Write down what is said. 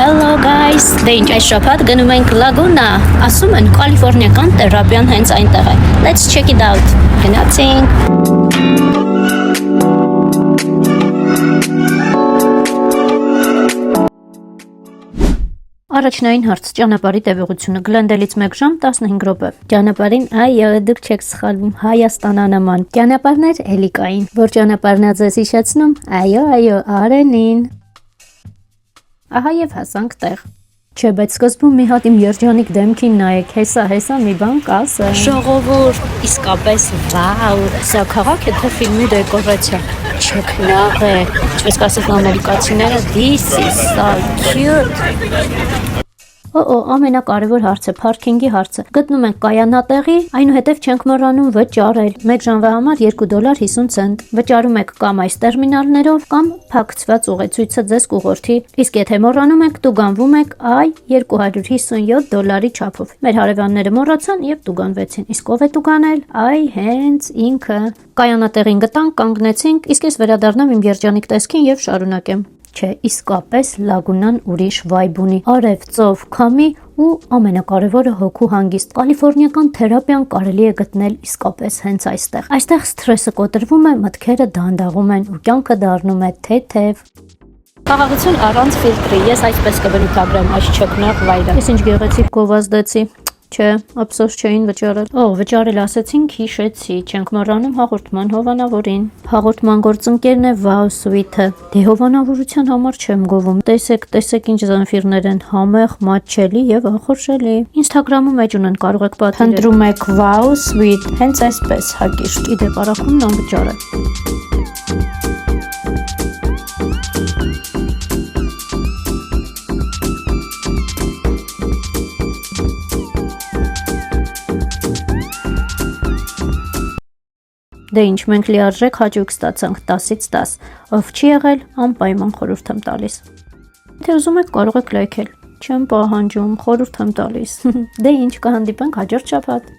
Hello guys, դե ինչ այս շաբաթ գնում ենք Լագունա, ասում են կալիֆոռնիական թերապիան հենց այնտեղ է, let's check it out, գնացինք։ Առաջնային հարց, ճանապարհի տևողությունը Գլենդելից 1 ժամ 15 րոպե։ Ճանապարհին այո, դուք չեք սխալվում, Հայաստանանման։ Ճանապարհներ էլի կային, որ ճանապարհն է ձեզ հիշեցնում, այո, Արենին։ Ահա եւ հասանք տեղ։ Չէ, բայց սկզբում մի հատ իմ երջանիկ դեմքին նայեք, հեսա մի բան կասեմ։ Ժողովուրդ, իսկապես վաու, սա քաղաք է թե ֆիլմի դեկորացիա։ Չքնաղ է, ինչպես կասեն ամերիկացիները, this is so cute։ Ամենակարևոր հարցը, parking-ի հարցը։ Գտնում ենք կայանատեղի, այնուհետև չենք մոռանում վճարել։ 1 ժամվա համար $2.50 վճարում եք կամ այս տերմինալներով, կամ փակցված ուղեցույցը ձեզ կուղղորդի։ Իսկ եթե մոռանում եք, տուգանվում եք $257 չափով։ Մեր հարևանները մոռացան եւ տուգանվեցին։ Իսկ ով է տուգանել։ Հենց ինքը։ Կայանատեղին գտանք, կանգնեցինք, իսկ ես վերադառնամ իմ երջանիկ տեսքին եւ շարունակեմ։ Չէ, իսկապես Լագունան ուրիշ վայբ ունի, արև, ծով, քամի ու ամենակարևորը հոգու հանգիստ։ Կալիֆոռնիական թերապիան կարելի է գտնել իսկապես հենց այստեղ։ Այստեղ սթրեսը կոտրվում է, մտքերը դանդաղում են ու կյանքը դառնում է թեթև։ Խաղաղություն առանց ֆիլտրի, ես այսպես կբնութագրեմ այս չքնաղ վայրը։ Ես ինչ գեղեցիկ գովազդեցի։ Չէ, ափսոս չէին վճարել։ Վճարել ասեցինք, հիշեցի, չենք մոռանում հաղորդման հովանավորին։ Հաղորդման գործընկերն է Wow Sweet-ը։ Դե հովանավորության համար չեմ գովում։ Տեսեք ինչ զանֆիրներ են, համեղ, մատչելի եւ ախորժելի։ Instagram-ում էջ ունեն, կարող եք պատվիրել։ Ընտրում եք Wow Sweet, հենց այսպես հակիրճ։ Իդեպ առաքումն անվճար է։ Դե ինչ, մենք լիարժեք հաճույք ստացանք 10-ից 10, ով չի եղել, անպայման խորհուրդ եմ տալիս։ Եթե ուզում եք, կարող եք լայքել, չեմ պահանջում, խորհուրդ եմ տալիս։ Դե ինչ, կհանդիպենք հաջորդ շաբաթ։